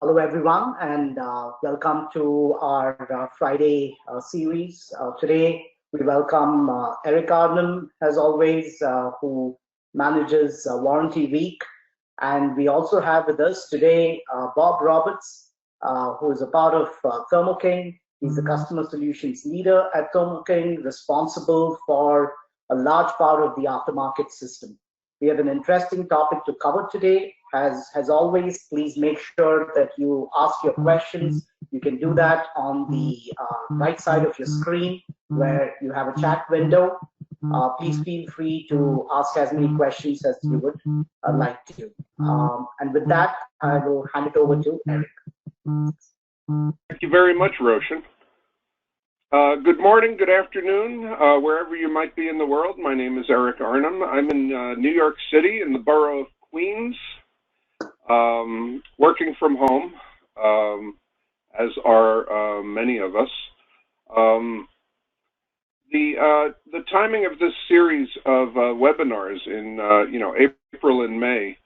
Hello, everyone, and welcome to our Friday series. Today, we welcome Eric Arnum, as always, who manages Warranty Week. And we also have with us today Bob Roberts, who is a part of Thermo King. He's the customer solutions leader at Thermo King, responsible for a large part of the aftermarket system. We have an interesting topic to cover today. As always, please make sure that you ask your questions. You can do that on the right side of your screen where you have a chat window. Please feel free to ask as many questions as you would like to. And with that, I will hand it over to Eric. Thank you very much, Roshan. Good morning, good afternoon, wherever you might be in the world. My name is Eric Arnum. I'm in New York City in the borough of Queens, working from home, as are many of us. The timing of this series of webinars in April and May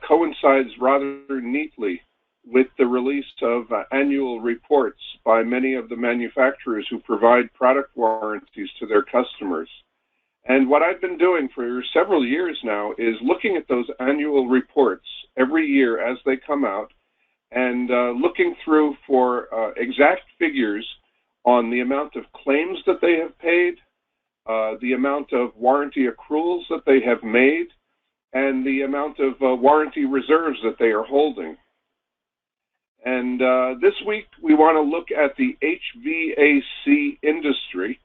coincides rather neatly with the release of annual reports by many of the manufacturers who provide product warranties to their customers. And what I've been doing for several years now is looking at those annual reports every year as they come out and looking through for exact figures on the amount of claims that they have paid, the amount of warranty accruals that they have made, and the amount of warranty reserves that they are holding. And this week, we want to look at the HVAC industry.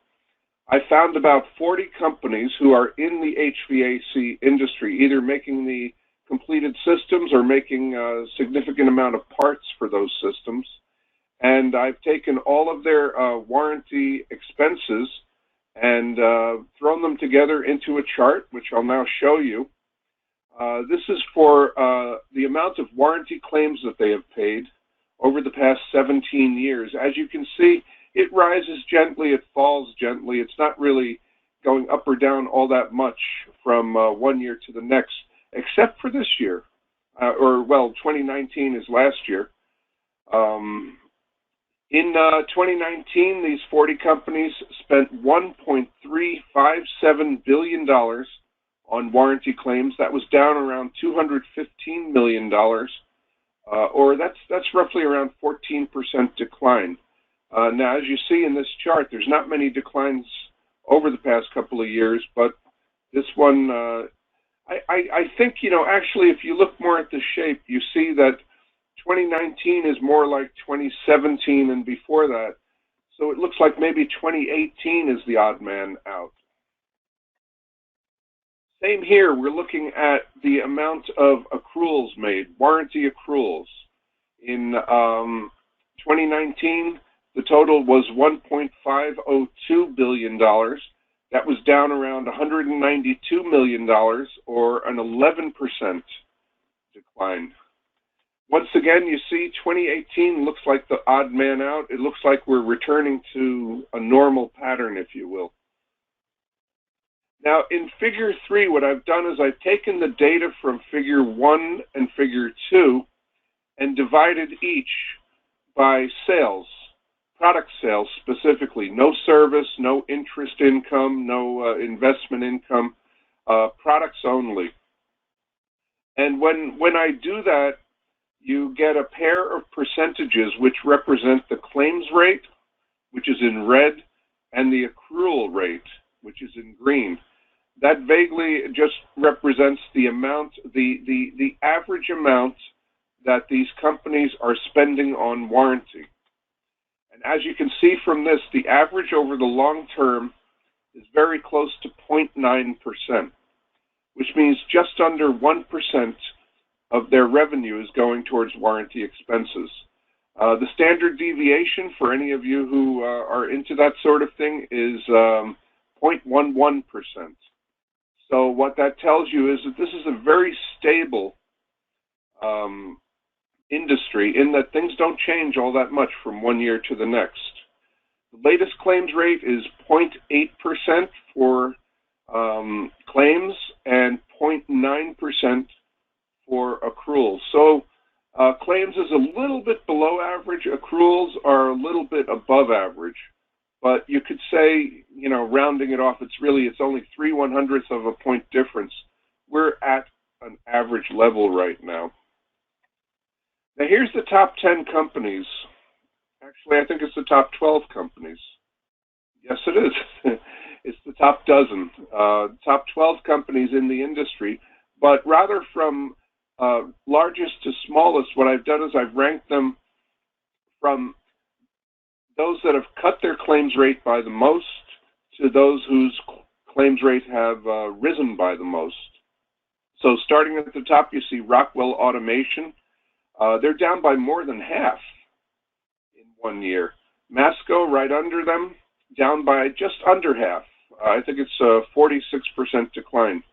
I found about 40 companies who are in the HVAC industry, either making the completed systems or making a significant amount of parts for those systems. And I've taken all of their warranty expenses and thrown them together into a chart, which I'll now show you. This is for the amount of warranty claims that they have paid over the past 17 years. As you can see, it rises gently, it falls gently. It's not really going up or down all that much from one year to the next, except for this year, 2019 is last year. In 2019, these 40 companies spent $1.357 billion on warranty claims. That was down around $215 million. Or that's roughly around 14% decline. Now, as you see in this chart, there's not many declines over the past couple of years, but this one, I think, actually, if you look more at the shape, you see that 2019 is more like 2017 and before that. So it looks like maybe 2018 is the odd man out. Same here, we're looking at the amount of accruals made, warranty accruals. In 2019, the total was $1.502 billion. That was down around $192 million, or an 11% decline. Once again, you see 2018 looks like the odd man out. It looks like we're returning to a normal pattern, if you will. Now, in Figure 3, what I've done is I've taken the data from Figure 1 and Figure 2 and divided each by sales, product sales specifically. No service, no interest income, no investment income, products only. And when I do that, you get a pair of percentages which represent the claims rate, which is in red, and the accrual rate, which is in green. That vaguely just represents the amount, the average amount that these companies are spending on warranty. And as you can see from this, the average over the long term is very close to 0.9%, which means just under 1% of their revenue is going towards warranty expenses. The standard deviation for any of you who are into that sort of thing is 0.11%. So what that tells you is that this is a very stable industry in that things don't change all that much from one year to the next. The latest claims rate is 0.8% for claims and 0.9% for accruals. So Claims is a little bit below average. Accruals are a little bit above average. But you could say, you know, rounding it off, it's only 3/100ths of a point difference. We're at an average level right now. Now here's the top 10 companies. Actually, I think it's the top 12 companies. Yes, it is. It's the top dozen, top 12 companies in the industry. But rather from largest to smallest, what I've done is I've ranked them from those that have cut their claims rate by the most to those whose claims rate have risen by the most. So starting at the top, you see Rockwell Automation. They're down by more than half in 1 year. Masco, right under them, down by just under half. I think it's a 46% decline.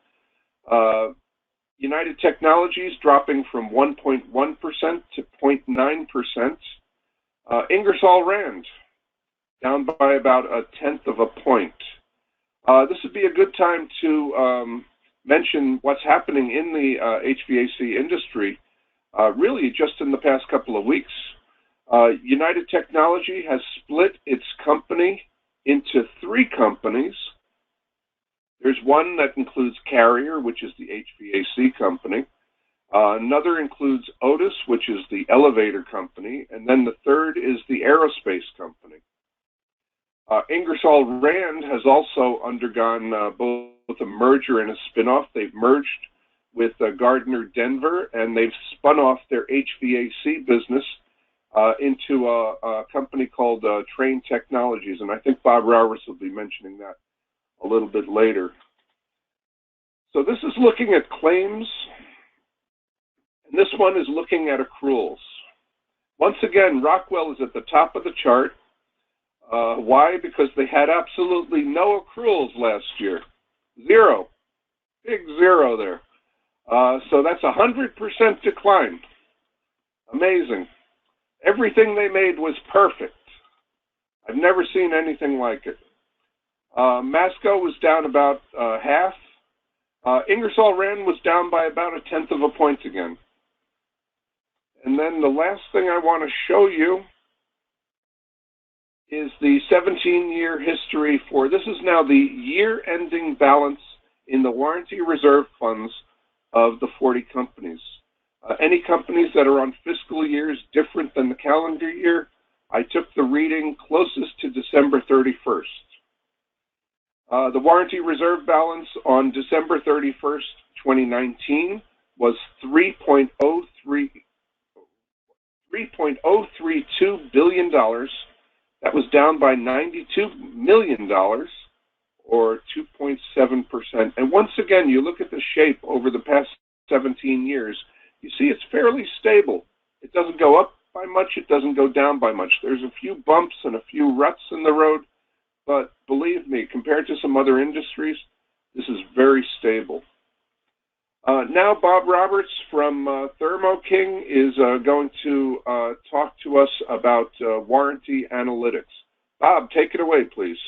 United Technologies dropping from 1.1% to 0.9%. Ingersoll Rand, down by about 1/10 of a point. This would be a good time to mention what's happening in the HVAC industry, really just in the past couple of weeks. United Technology has split its company into 3 companies. There's one that includes Carrier, which is the HVAC company. Another includes Otis, which is the elevator company, and then the third is the aerospace company. Ingersoll Rand has also undergone both a merger and a spinoff. They've merged with Gardner Denver, and they've spun off their HVAC business into a company called Trane Technologies, and I think Bob Roberts will be mentioning that a little bit later. So this is looking at claims, and this one is looking at accruals. Once again, Rockwell is at the top of the chart. Why? Because they had absolutely no accruals last year. Zero. Big zero there. So that's a 100% decline. Amazing. Everything they made was perfect. I've never seen anything like it. Masco was down about half. Ingersoll Rand was down by about 1/10 of a point again. And then the last thing I want to show you is the 17-year history for, this is now the year-ending balance in the warranty reserve funds of the 40 companies. Any companies that are on fiscal years different than the calendar year, I took the reading closest to December 31st. The warranty reserve balance on December 31st, 2019 was $3.032 billion. That was down by $92 million, or 2.7%. And once again, you look at the shape over the past 17 years, you see it's fairly stable. It doesn't go up by much, it doesn't go down by much. There's a few bumps and a few ruts in the road, but believe me, compared to some other industries, this is very stable. Now Bob Roberts from Thermo King is going to talk to us about warranty analytics. Bob, take it away, please.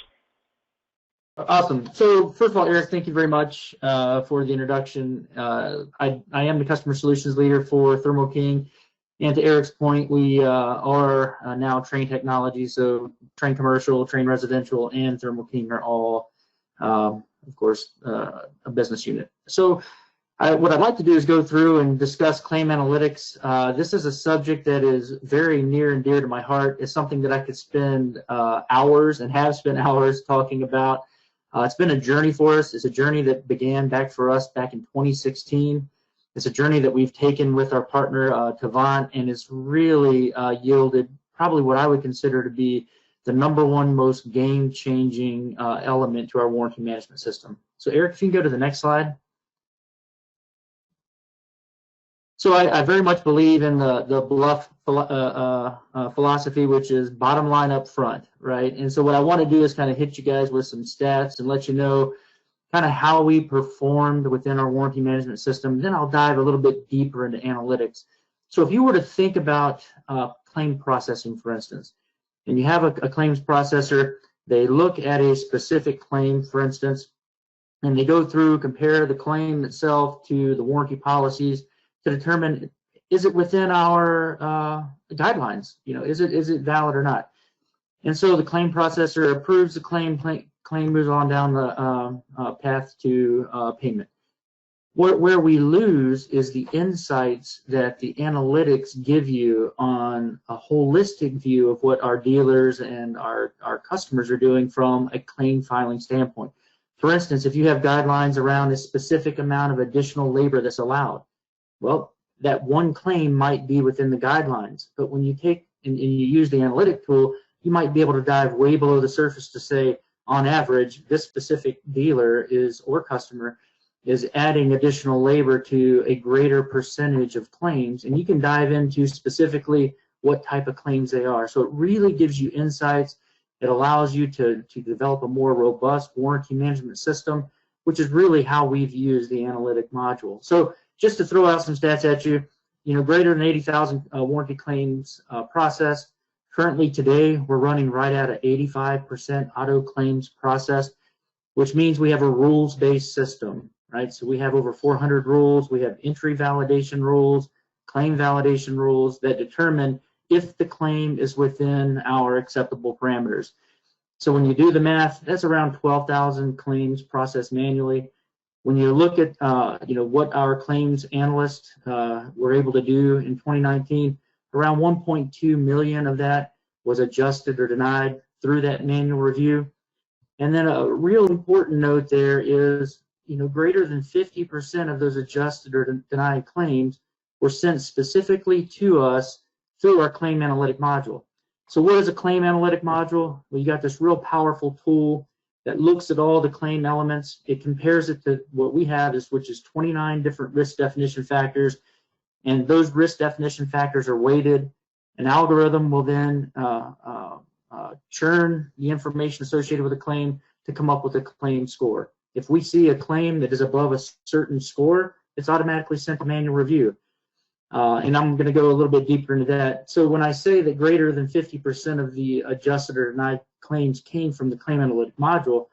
Awesome. So first of all, Eric, thank you very much for the introduction. I am the customer solutions leader for Thermo King. And to Eric's point, we are now Trane Technology. So Trane Commercial, Trane Residential, and Thermo King are all, of course, a business unit. So what I'd like to do is go through and discuss claim analytics. This is a subject that is very near and dear to my heart. It's something that I could spend hours and have spent hours talking about. It's been a journey for us. It's a journey that began for us back in 2016. It's a journey that we've taken with our partner, Tavant, and it's really yielded probably what I would consider to be the #1 most game-changing element to our warranty management system. So Eric, if you can go to the next slide. So I very much believe in the bluff philosophy, which is bottom line up front, right? And so what I want to do is kind of hit you guys with some stats and let you know kind of how we performed within our warranty management system. Then I'll dive a little bit deeper into analytics. So if you were to think about claim processing, for instance, and you have a claims processor, they look at a specific claim, for instance, and they go through, compare the claim itself to the warranty policies to determine, is it within our guidelines? Is it valid or not? And so the claim processor approves the claim moves on down the path to payment. Where we lose is the insights that the analytics give you on a holistic view of what our dealers and our customers are doing from a claim filing standpoint. For instance, if you have guidelines around a specific amount of additional labor that's allowed, well, that one claim might be within the guidelines, but when you take and you use the analytic tool, you might be able to dive way below the surface to say, on average, this specific dealer or customer is adding additional labor to a greater percentage of claims, and you can dive into specifically what type of claims they are. So it really gives you insights. It allows you to develop a more robust warranty management system, which is really how we've used the analytic module. So just to throw out some stats at you, greater than 80,000 warranty claims processed. Currently today, we're running right at an 85% auto claims processed, which means we have a rules-based system, right? So we have over 400 rules. We have entry validation rules, claim validation rules that determine if the claim is within our acceptable parameters. So when you do the math, that's around 12,000 claims processed manually. When you look at what our claims analysts were able to do in 2019, around 1.2 million of that was adjusted or denied through that manual review. And then a real important note there is, greater than 50% of those adjusted or denied claims were sent specifically to us through our claim analytic module. So what is a claim analytic module? Well, you got this real powerful tool that looks at all the claim elements. It compares it to what we have, which is 29 different risk definition factors, and those risk definition factors are weighted. An algorithm will then churn the information associated with a claim to come up with a claim score. If we see a claim that is above a certain score, it's automatically sent to manual review. And I'm going to go a little bit deeper into that. So when I say that greater than 50% of the adjusted or denied claims came from the claim analytic module,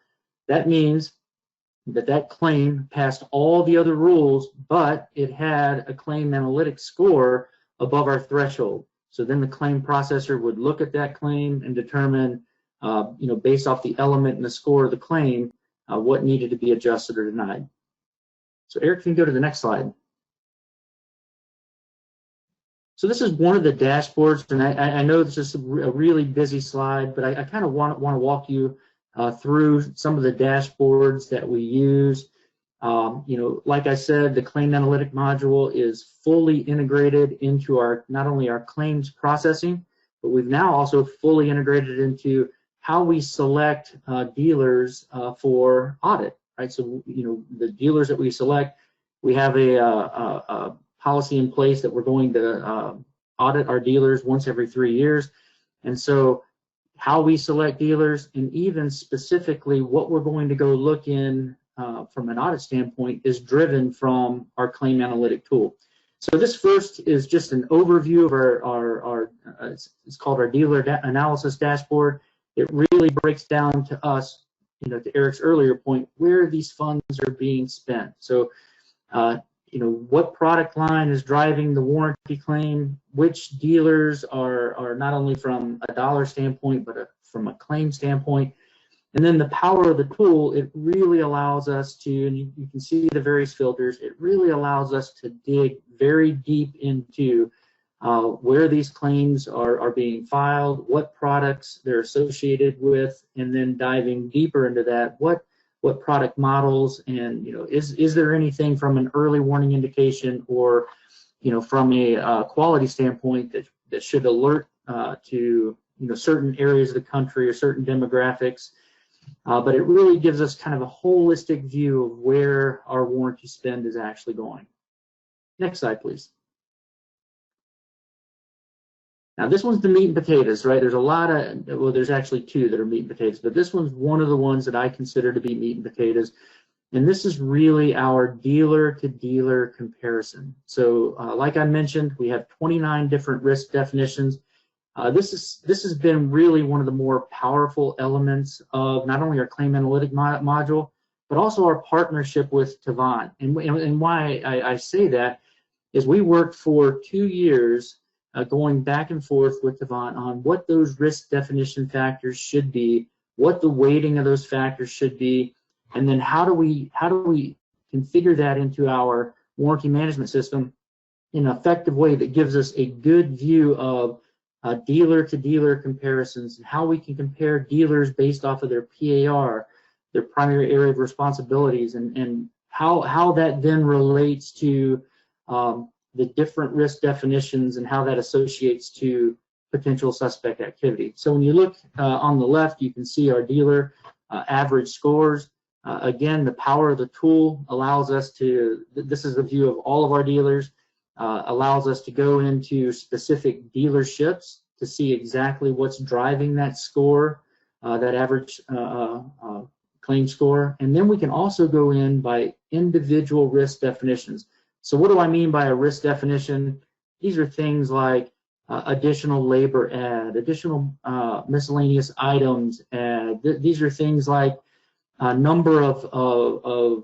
that means that claim passed all the other rules, but it had a claim analytic score above our threshold. So then the claim processor would look at that claim and determine, based off the element and the score of the claim, what needed to be adjusted or denied. So Eric, can you go to the next slide? So this is one of the dashboards, and I know this is a really busy slide, but I kind of want to walk you through some of the dashboards that we use. Like I said, the claim analytic module is fully integrated into not only our claims processing, but we've now also fully integrated into how we select dealers for audit, right? So, the dealers that we select, we have a policy in place that we're going to audit our dealers once every 3 years. And so how we select dealers, and even specifically what we're going to go look in from an audit standpoint, is driven from our claim analytic tool. So this first is just an overview of our it's called our dealer analysis dashboard. It really breaks down to us, to Eric's earlier point, where these funds are being spent. So what product line is driving the warranty claim, which dealers are not only from a dollar standpoint, but from a claim standpoint. And then the power of the tool, it really allows us to, and you can see the various filters, it really allows us to dig very deep into where these claims are being filed, what products they're associated with, and then diving deeper into that, what product models, and is there anything from an early warning indication or from a quality standpoint that should alert to certain areas of the country or certain demographics. But it really gives us kind of a holistic view of where our warranty spend is actually going. Next slide, please. Now this one's the meat and potatoes, right? There's a lot of, well, there's actually two that are meat and potatoes, but this one's one of the ones that I consider to be meat and potatoes. And this is really our dealer-to-dealer comparison. So like I mentioned, we have 29 different risk definitions. This has been really one of the more powerful elements of not only our claim analytic module, but also our partnership with Tavant. And why I say that is we worked for 2 years going back and forth with Tavant on what those risk definition factors should be, what the weighting of those factors should be, and then how do we configure that into our warranty management system in an effective way that gives us a good view of dealer-to-dealer comparisons and how we can compare dealers based off of their PAR, their primary area of responsibilities, and how that then relates to the different risk definitions and how that associates to potential suspect activity. So when you look on the left, you can see our dealer average scores. Again, the power of the tool allows us to, this is a view of all of our dealers, allows us to go into specific dealerships to see exactly what's driving that score, that average claim score. And then we can also go in by individual risk definitions. So what do I mean by a risk definition? These are things like additional labor add, additional miscellaneous items add. These are things like number of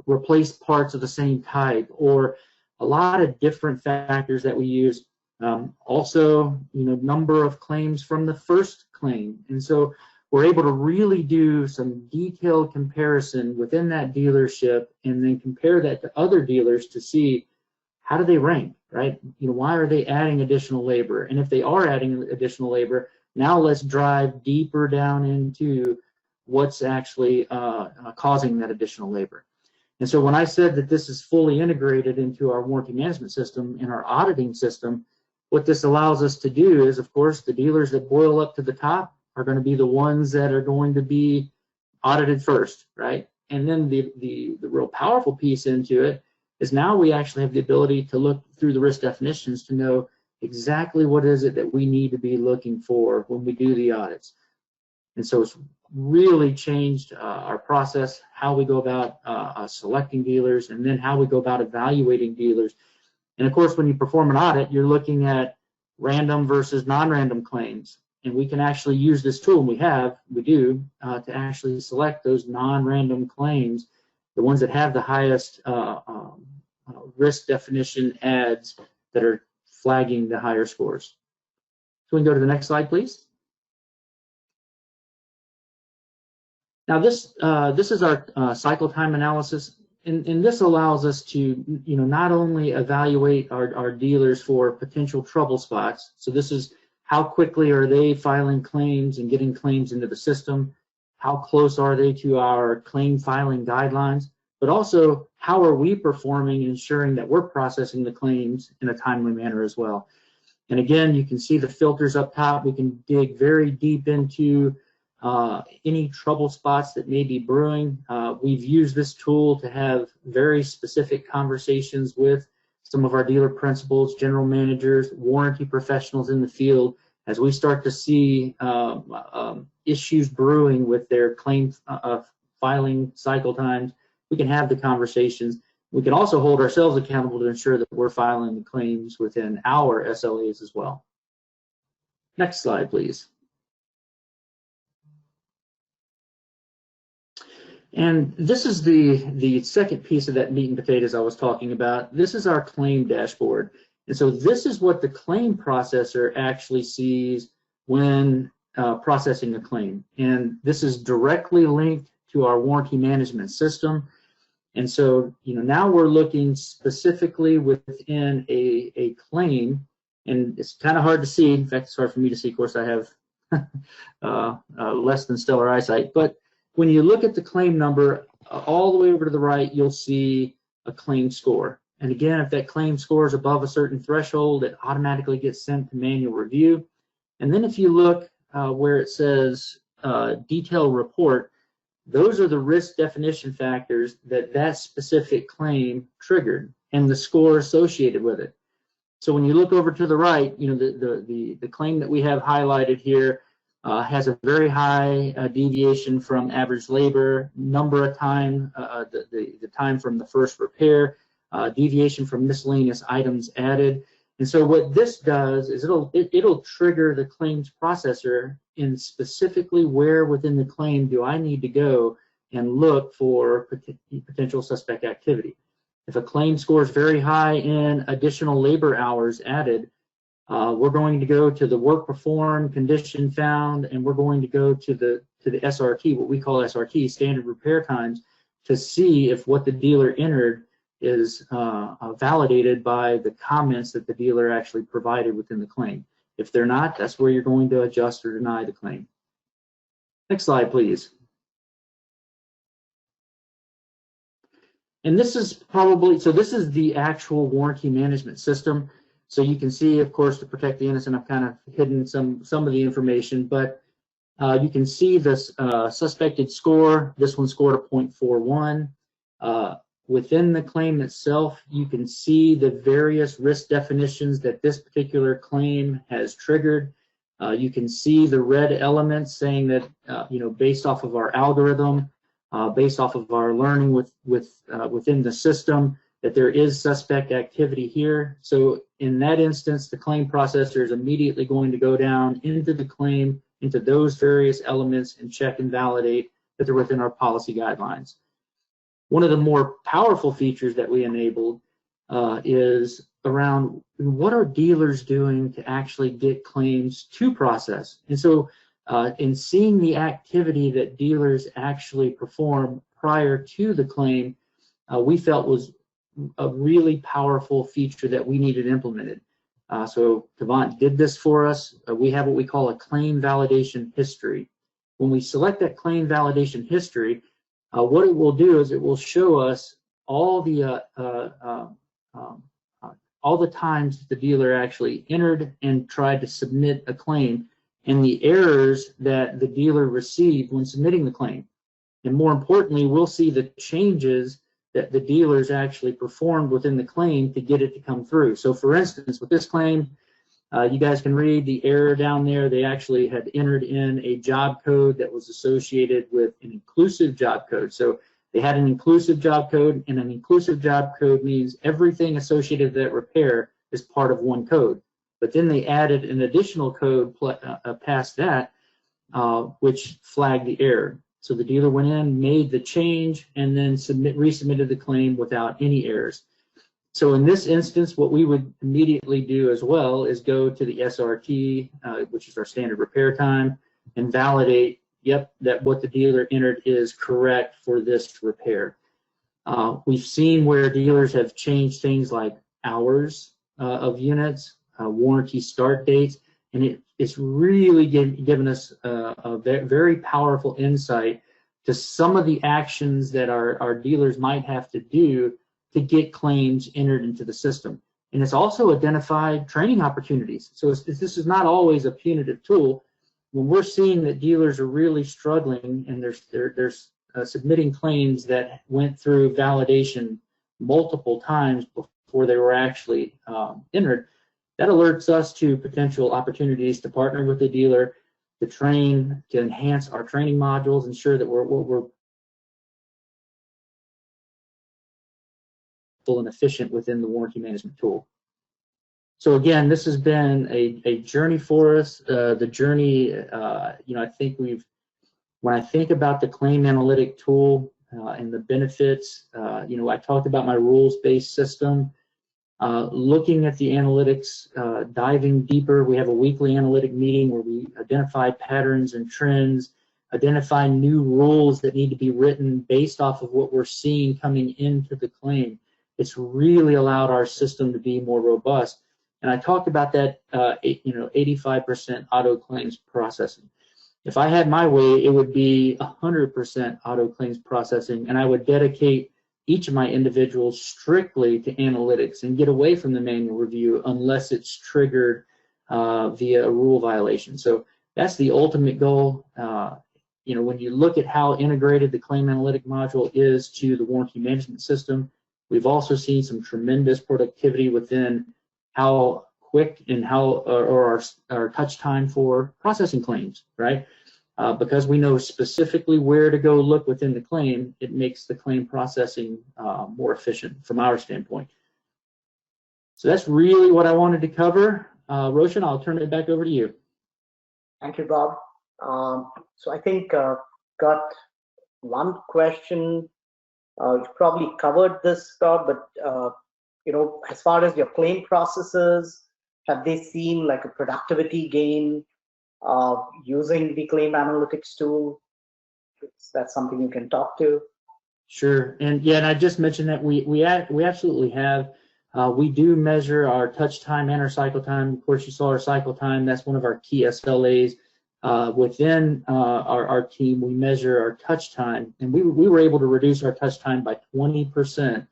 replaced parts of the same type, or a lot of different factors that we use. Also, number of claims from the first claim. And so we're able to really do some detailed comparison within that dealership and then compare that to other dealers to see how do they rank, right? Why are they adding additional labor? And if they are adding additional labor, now let's drive deeper down into what's actually causing that additional labor. And so when I said that this is fully integrated into our warranty management system and our auditing system, what this allows us to do is, of course, the dealers that boil up to the top are going to be the ones that are going to be audited first, right? And then the real powerful piece into it is now we actually have the ability to look through the risk definitions to know exactly what is it that we need to be looking for when we do the audits. And so it's really changed our process, how we go about selecting dealers, and then how we go about evaluating dealers. And of course, when you perform an audit, you're looking at random versus non-random claims. And we can actually use this tool, and we do, to actually select those non-random claims, the ones that have the highest risk definition adds that are flagging the higher scores. So we can go to the next slide, please. Now this is our cycle time analysis, and this allows us to not only evaluate our dealers for potential trouble spots. So this is how quickly are they filing claims and getting claims into the system, how close are they to our claim filing guidelines, but also how are we performing and ensuring that we're processing the claims in a timely manner as well. And again, you can see the filters up top. We can dig very deep into any trouble spots that may be brewing. We've used this tool to have very specific conversations with some of our dealer principals, general managers, warranty professionals in the field as we start to see issues brewing with their claim filing cycle times. We can have the conversations. We can also hold ourselves accountable to ensure that we're filing the claims within our SLAs as well. Next slide, please. And this is the second piece of that meat and potatoes I was talking about. This is our claim dashboard. And so this is what the claim processor actually sees when processing a claim. And this is directly linked to our warranty management system. And so, now we're looking specifically within a claim, and it's kind of hard to see. In fact, it's hard for me to see. Of course, I have less than stellar eyesight. But when you look at the claim number, all the way over to the right, you'll see a claim score. And again, if that claim score is above a certain threshold, it automatically gets sent to manual review. And then if you look where it says detailed report, those are the risk definition factors that specific claim triggered and the score associated with it. So when you look over to the right, the claim that we have highlighted here has a very high deviation from average labor, number of time, the time from the first repair, deviation from miscellaneous items added. And so what this does is it'll trigger the claims processor in specifically where within the claim do I need to go and look for potential suspect activity. If a claim score is very high in additional labor hours added, we're going to go to the work performed, condition found, and we're going to go to the SRT, what we call SRT, standard repair times, to see if what the dealer entered is validated by the comments that the dealer actually provided within the claim. If they're not, that's where you're going to adjust or deny the claim. Next slide, please. And this is probably, so this is the actual warranty management system. So you can see, of course, to protect the innocent, I've kind of hidden some of the information, but you can see this suspected score. This one scored a 0.41. Within the claim itself, you can see the various risk definitions that this particular claim has triggered. You can see the red elements saying that, based off of our algorithm, based off of our learning within the system, that there is suspect activity here. So in that instance, the claim processor is immediately going to go down into the claim, into those various elements, and check and validate that they're within our policy guidelines. One of the more powerful features that we enabled is around what are dealers doing to actually get claims to process. And so in seeing the activity that dealers actually perform prior to the claim, we felt was a really powerful feature that we needed implemented. So Tavant did this for us. We have what we call a claim validation history. When we select that claim validation history, what it will do is it will show us all the times the dealer actually entered and tried to submit a claim, and the errors that the dealer received when submitting the claim. And more importantly, we'll see the changes that the dealers actually performed within the claim to get it to come through. So for instance, with this claim, you guys can read the error down there. They actually had entered in a job code that was associated with an inclusive job code. So they had an inclusive job code, and an inclusive job code means everything associated with that repair is part of one code. But then they added an additional code past that, which flagged the error. So the dealer went in, made the change, and then resubmitted the claim without any errors. So in this instance, what we would immediately do as well is go to the SRT, which is our standard repair time, and validate, yep, that what the dealer entered is correct for this repair. We've seen where dealers have changed things like hours of units, warranty start dates, and it's really given us a very powerful insight to some of the actions that our dealers might have to do to get claims entered into the system. And it's also identified training opportunities. So this is not always a punitive tool. When we're seeing that dealers are really struggling and they're submitting claims that went through validation multiple times before they were actually entered, that alerts us to potential opportunities to partner with the dealer, to train, to enhance our training modules, ensure that we're full and efficient within the warranty management tool. So again, this has been a journey for us. The journey, I think when I think about the claim analytic tool and the benefits, I talked about my rules-based system. Looking at the analytics, diving deeper, we have a weekly analytic meeting where we identify patterns and trends, identify new rules that need to be written based off of what we're seeing coming into the claim. It's really allowed our system to be more robust. And I talked about that, 85% auto claims processing. If I had my way, it would be 100% auto claims processing, and I would dedicate each of my individuals strictly to analytics and get away from the manual review unless it's triggered via a rule violation. So that's the ultimate goal. When you look at how integrated the claim analytic module is to the warranty management system, we've also seen some tremendous productivity within how quick and our touch time for processing claims, right? Because we know specifically where to go look within the claim, it makes the claim processing more efficient from our standpoint. So that's really what I wanted to cover. Roshan, I'll turn it back over to you. Thank you, Bob. So I think got one question You've probably covered this, Bob, but as far as your claim processes, have they seen like a productivity gain using the claim analytics tool? That's something you can talk to. Sure, and yeah, and I just mentioned that we absolutely have. We do measure our touch time and our cycle time. Of course, you saw our cycle time. That's one of our key SLAs. Within our team, we measure our touch time, and we were able to reduce our touch time by 20%.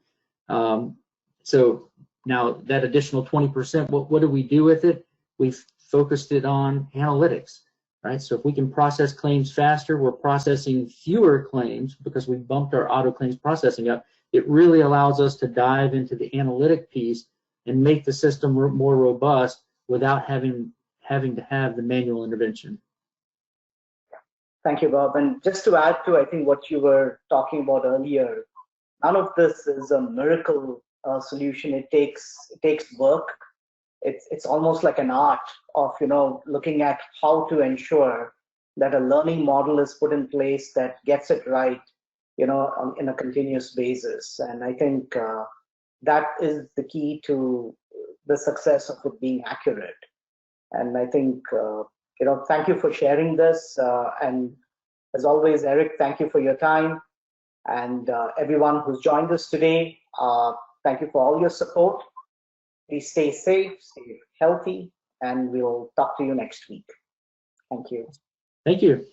So now that additional 20%, what do we do with it? We've focused it on analytics, right? So if we can process claims faster, we're processing fewer claims because we bumped our auto claims processing up. It really allows us to dive into the analytic piece and make the system more robust without having to have the manual intervention. Thank you, Bob. And just to add to, I think, what you were talking about earlier, none of this is a miracle solution. It takes work. It's almost like an art of looking at how to ensure that a learning model is put in place that gets it right, in a continuous basis. And I think that is the key to the success of it being accurate. And I think thank you for sharing this. And as always, Eric, thank you for your time. And everyone who's joined us today, thank you for all your support. Please stay safe, stay healthy, and we'll talk to you next week. Thank you. Thank you.